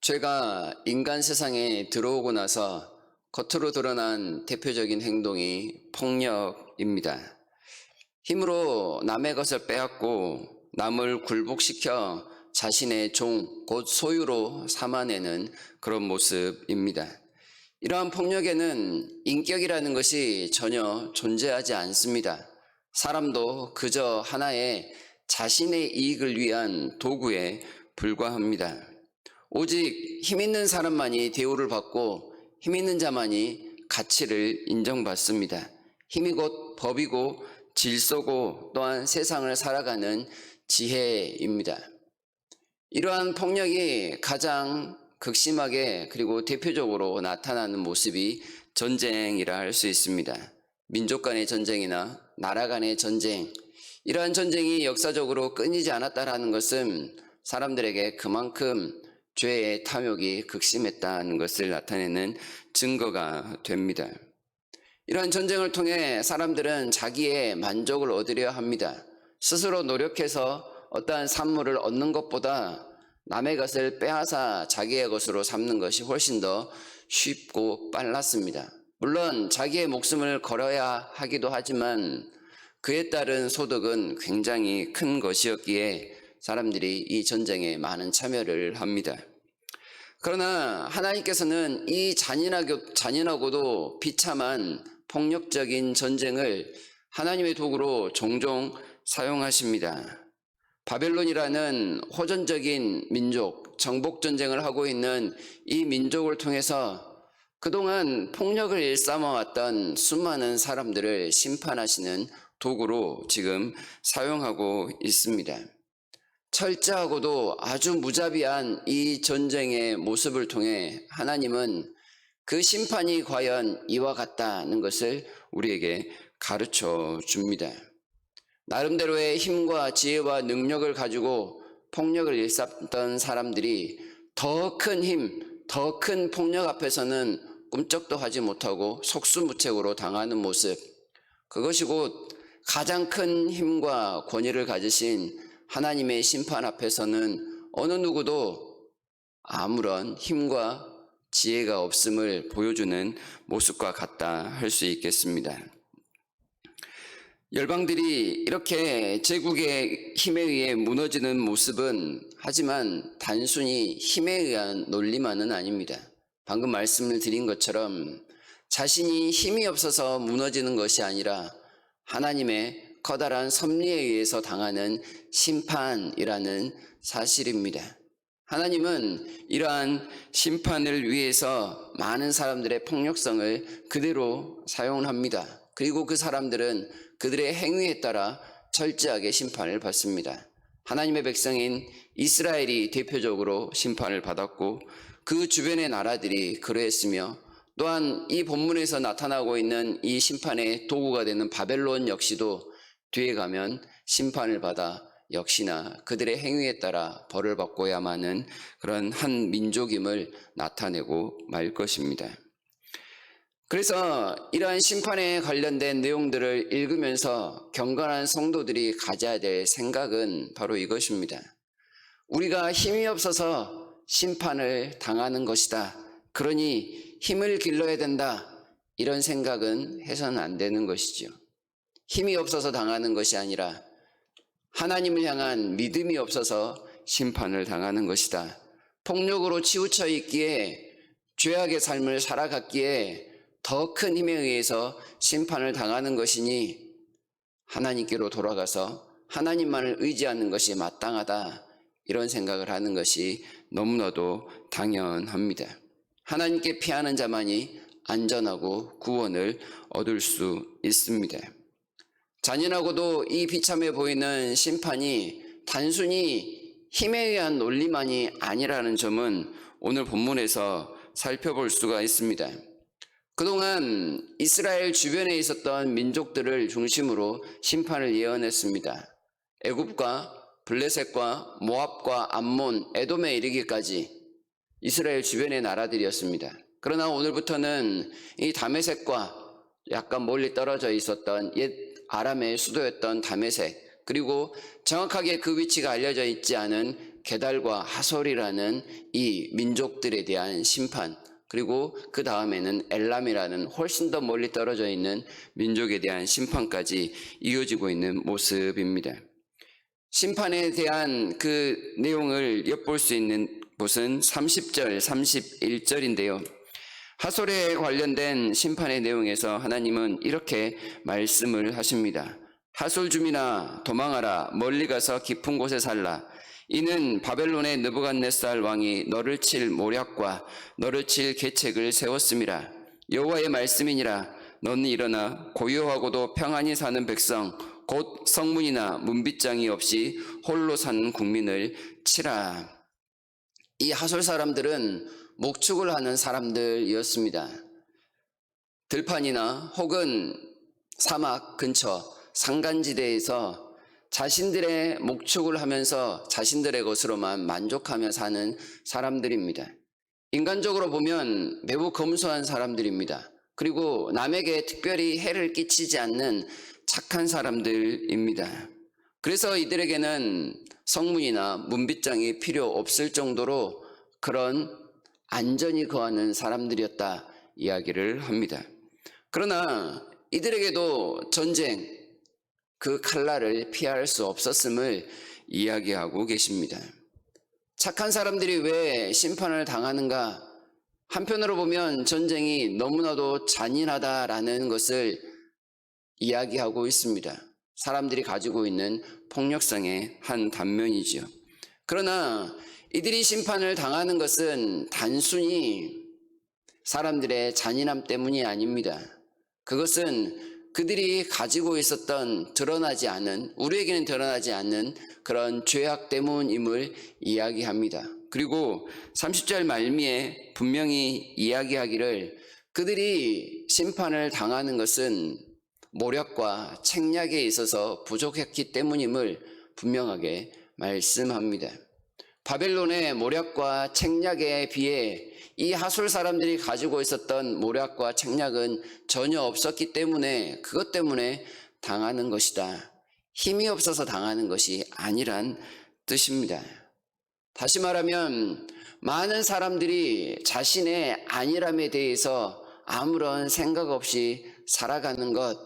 죄가 인간 세상에 들어오고 나서 겉으로 드러난 대표적인 행동이 폭력입니다. 힘으로 남의 것을 빼앗고 남을 굴복시켜 자신의 종, 곧 소유로 삼아내는 그런 모습입니다. 이러한 폭력에는 인격이라는 것이 전혀 존재하지 않습니다. 사람도 그저 하나의 자신의 이익을 위한 도구에 불과합니다. 오직 힘 있는 사람만이 대우를 받고 힘 있는 자만이 가치를 인정받습니다. 힘이 곧 법이고 질서고 또한 세상을 살아가는 지혜입니다. 이러한 폭력이 가장 극심하게 그리고 대표적으로 나타나는 모습이 전쟁이라 할 수 있습니다. 민족 간의 전쟁이나 나라 간의 전쟁, 이러한 전쟁이 역사적으로 끊이지 않았다는 것은 사람들에게 그만큼 죄의 탐욕이 극심했다는 것을 나타내는 증거가 됩니다. 이러한 전쟁을 통해 사람들은 자기의 만족을 얻으려 합니다. 스스로 노력해서 어떠한 산물을 얻는 것보다 남의 것을 빼앗아 자기의 것으로 삼는 것이 훨씬 더 쉽고 빨랐습니다. 물론 자기의 목숨을 걸어야 하기도 하지만 그에 따른 소득은 굉장히 큰 것이었기에 사람들이 이 전쟁에 많은 참여를 합니다. 그러나 하나님께서는 이 잔인하고도 비참한 폭력적인 전쟁을 하나님의 도구로 종종 사용하십니다. 바벨론이라는 호전적인 민족, 정복전쟁을 하고 있는 이 민족을 통해서 그동안 폭력을 일삼아왔던 수많은 사람들을 심판하시는 도구로 지금 사용하고 있습니다. 철저하고도 아주 무자비한 이 전쟁의 모습을 통해 하나님은 그 심판이 과연 이와 같다는 것을 우리에게 가르쳐 줍니다. 나름대로의 힘과 지혜와 능력을 가지고 폭력을 일삼던 사람들이 더 큰 힘, 더 큰 폭력 앞에서는 꿈쩍도 하지 못하고 속수무책으로 당하는 모습, 그것이 곧 가장 큰 힘과 권위를 가지신 하나님의 심판 앞에서는 어느 누구도 아무런 힘과 지혜가 없음을 보여주는 모습과 같다 할 수 있겠습니다. 열방들이 이렇게 제국의 힘에 의해 무너지는 모습은 하지만 단순히 힘에 의한 논리만은 아닙니다. 방금 말씀을 드린 것처럼 자신이 힘이 없어서 무너지는 것이 아니라 하나님의 커다란 섭리에 의해서 당하는 심판이라는 사실입니다. 하나님은 이러한 심판을 위해서 많은 사람들의 폭력성을 그대로 사용합니다. 그리고 그 사람들은 그들의 행위에 따라 철저하게 심판을 받습니다. 하나님의 백성인 이스라엘이 대표적으로 심판을 받았고 그 주변의 나라들이 그러했으며 또한 이 본문에서 나타나고 있는 이 심판의 도구가 되는 바벨론 역시도 뒤에 가면 심판을 받아 역시나 그들의 행위에 따라 벌을 받고야만 하는 그런 한 민족임을 나타내고 말 것입니다. 그래서 이러한 심판에 관련된 내용들을 읽으면서 경건한 성도들이 가져야 될 생각은 바로 이것입니다. 우리가 힘이 없어서 심판을 당하는 것이다. 그러니 힘을 길러야 된다. 이런 생각은 해서는 안 되는 것이죠. 힘이 없어서 당하는 것이 아니라 하나님을 향한 믿음이 없어서 심판을 당하는 것이다. 폭력으로 치우쳐 있기에 죄악의 삶을 살아갔기에 더 큰 힘에 의해서 심판을 당하는 것이니 하나님께로 돌아가서 하나님만을 의지하는 것이 마땅하다. 이런 생각을 하는 것이 너무나도 당연합니다. 하나님께 피하는 자만이 안전하고 구원을 얻을 수 있습니다. 잔인하고도 이 비참해 보이는 심판이 단순히 힘에 의한 논리만이 아니라는 점은 오늘 본문에서 살펴볼 수가 있습니다. 그동안 이스라엘 주변에 있었던 민족들을 중심으로 심판을 예언했습니다. 애굽과 블레셋과 모압과 암몬, 에돔에 이르기까지 이스라엘 주변의 나라들이었습니다. 그러나 오늘부터는 이 다메섹과 약간 멀리 떨어져 있었던 옛 아람의 수도였던 다메섹, 그리고 정확하게 그 위치가 알려져 있지 않은 게달과 하솔이라는 이 민족들에 대한 심판, 그리고 그 다음에는 엘람이라는 훨씬 더 멀리 떨어져 있는 민족에 대한 심판까지 이어지고 있는 모습입니다. 심판에 대한 그 내용을 엿볼 수 있는 곳은 30절, 31절인데요. 하솔에 관련된 심판의 내용에서 하나님은 이렇게 말씀을 하십니다. 하솔 주민아 도망하라, 멀리 가서 깊은 곳에 살라. 이는 바벨론의 느부갓네살 왕이 너를 칠 모략과 너를 칠 계책을 세웠음이라. 여호와의 말씀이니라. 너는 일어나 고요하고도 평안히 사는 백성 곧 성문이나 문빗장이 없이 홀로 사는 국민을 치라. 이 하솔 사람들은 목축을 하는 사람들이었습니다. 들판이나 혹은 사막 근처 산간지대에서 자신들의 목축을 하면서 자신들의 것으로만 만족하며 사는 사람들입니다. 인간적으로 보면 매우 검소한 사람들입니다. 그리고 남에게 특별히 해를 끼치지 않는 착한 사람들입니다. 그래서 이들에게는 성문이나 문빗장이 필요 없을 정도로 그런 안전이 거하는 사람들이었다 이야기를 합니다. 그러나 이들에게도 전쟁, 그 칼날을 피할 수 없었음을 이야기하고 계십니다. 착한 사람들이 왜 심판을 당하는가? 한편으로 보면 전쟁이 너무나도 잔인하다라는 것을 이야기하고 있습니다. 사람들이 가지고 있는 폭력성의 한 단면이지요. 그러나 이들이 심판을 당하는 것은 단순히 사람들의 잔인함 때문이 아닙니다. 그것은 그들이 가지고 있었던 드러나지 않은, 우리에게는 드러나지 않는 그런 죄악 때문임을 이야기합니다. 그리고 30절 말미에 분명히 이야기하기를 그들이 심판을 당하는 것은 모략과 책략에 있어서 부족했기 때문임을 분명하게 말씀합니다. 바벨론의 모략과 책략에 비해 이 하솔 사람들이 가지고 있었던 모략과 책략은 전혀 없었기 때문에 그것 때문에 당하는 것이다. 힘이 없어서 당하는 것이 아니란 뜻입니다. 다시 말하면 많은 사람들이 자신의 안일함에 대해서 아무런 생각 없이 살아가는 것,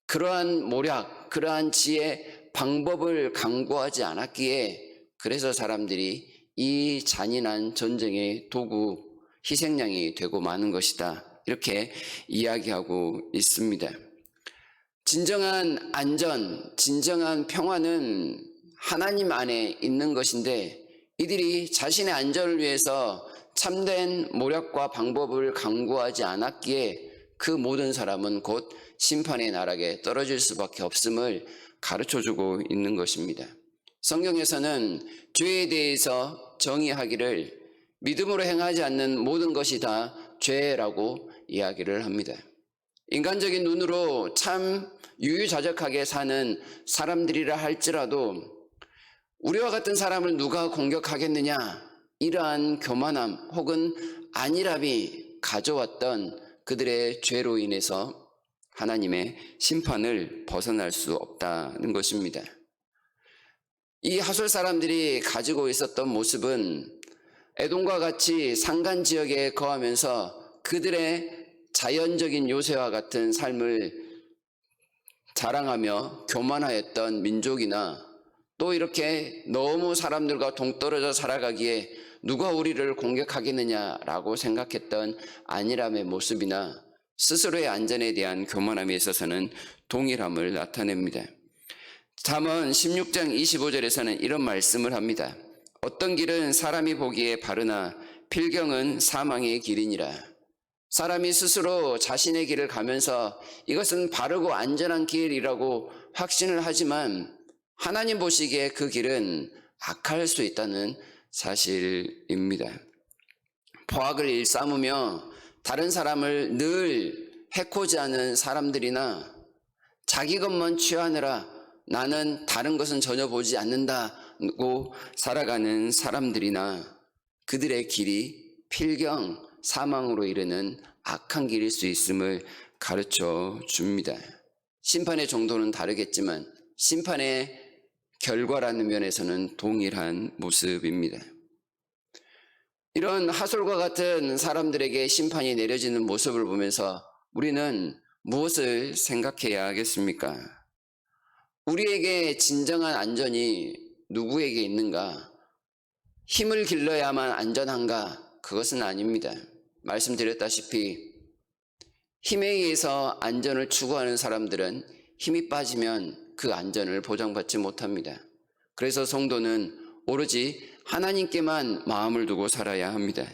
그러한 모략, 그러한 지혜, 방법을 강구하지 않았기에 그래서 사람들이 이 잔인한 전쟁의 도구, 희생양이 되고 마는 것이다. 이렇게 이야기하고 있습니다. 진정한 안전, 진정한 평화는 하나님 안에 있는 것인데 이들이 자신의 안전을 위해서 참된 모략과 방법을 강구하지 않았기에 그 모든 사람은 곧 심판의 나락에 떨어질 수밖에 없음을 가르쳐주고 있는 것입니다. 성경에서는 죄에 대해서 정의하기를 믿음으로 행하지 않는 모든 것이 다 죄라고 이야기를 합니다. 인간적인 눈으로 참 유유자적하게 사는 사람들이라 할지라도 우리와 같은 사람을 누가 공격하겠느냐, 이러한 교만함 혹은 안일함이 가져왔던 그들의 죄로 인해서 하나님의 심판을 벗어날 수 없다는 것입니다. 이 하솔 사람들이 가지고 있었던 모습은 에돔과 같이 산간 지역에 거하면서 그들의 자연적인 요새와 같은 삶을 자랑하며 교만하였던 민족이나 또 이렇게 너무 사람들과 동떨어져 살아가기에 누가 우리를 공격하겠느냐라고 생각했던 안일함의 모습이나 스스로의 안전에 대한 교만함에 있어서는 동일함을 나타냅니다. 잠언 16장 25절에서는 이런 말씀을 합니다. 어떤 길은 사람이 보기에 바르나 필경은 사망의 길이니라. 사람이 스스로 자신의 길을 가면서 이것은 바르고 안전한 길이라고 확신을 하지만 하나님 보시기에 그 길은 악할 수 있다는 사실입니다. 포악을 일삼으며 다른 사람을 늘 해코지 하는 사람들이나 자기 것만 취하느라 나는 다른 것은 전혀 보지 않는다고 살아가는 사람들이나 그들의 길이 필경 사망으로 이르는 악한 길일 수 있음을 가르쳐 줍니다. 심판의 정도는 다르겠지만 심판의 결과라는 면에서는 동일한 모습입니다. 이런 하솔과 같은 사람들에게 심판이 내려지는 모습을 보면서 우리는 무엇을 생각해야 하겠습니까? 우리에게 진정한 안전이 누구에게 있는가? 힘을 길러야만 안전한가? 그것은 아닙니다. 말씀드렸다시피 힘에 의해서 안전을 추구하는 사람들은 힘이 빠지면 그 안전을 보장받지 못합니다. 그래서 성도는 오로지 하나님께만 마음을 두고 살아야 합니다.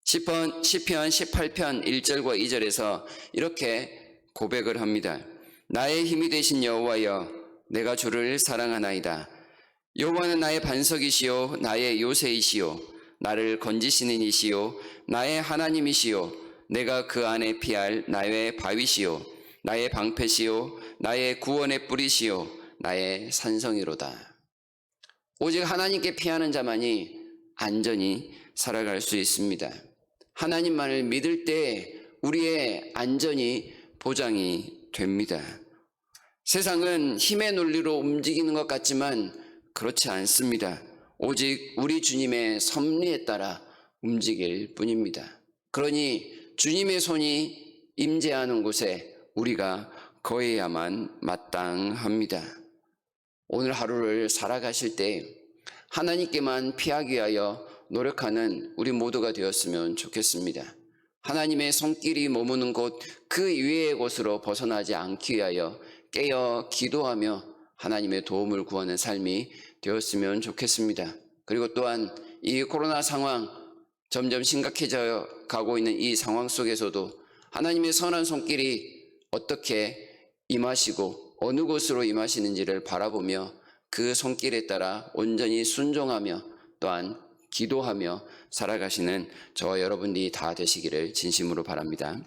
시편 18편 1절과 2절에서 이렇게 고백을 합니다. 나의 힘이 되신 여호와여, 내가 주를 사랑하나이다. 여호와는 나의 반석이시요 나의 요새이시요 나를 건지시는 이시요 나의 하나님이시요 내가 그 안에 피할 나의 바위시요 나의 방패시요 나의 구원의 뿌리시요 나의 산성이로다. 오직 하나님께 피하는 자만이 안전히 살아갈 수 있습니다. 하나님만을 믿을 때 우리의 안전이 보장이 됩니다. 세상은 힘의 논리로 움직이는 것 같지만 그렇지 않습니다. 오직 우리 주님의 섭리에 따라 움직일 뿐입니다. 그러니 주님의 손이 임재하는 곳에 우리가 거해야만 마땅합니다. 오늘 하루를 살아가실 때 하나님께만 피하기 위하여 노력하는 우리 모두가 되었으면 좋겠습니다. 하나님의 손길이 머무는 곳 그 이외의 곳으로 벗어나지 않기 위하여 깨어 기도하며 하나님의 도움을 구하는 삶이 되었으면 좋겠습니다. 그리고 또한 이 코로나 상황 점점 심각해져 가고 있는 이 상황 속에서도 하나님의 선한 손길이 어떻게 임하시고 어느 곳으로 임하시는지를 바라보며 그 손길에 따라 온전히 순종하며 또한 기도하며 살아가시는 저와 여러분들이 다 되시기를 진심으로 바랍니다.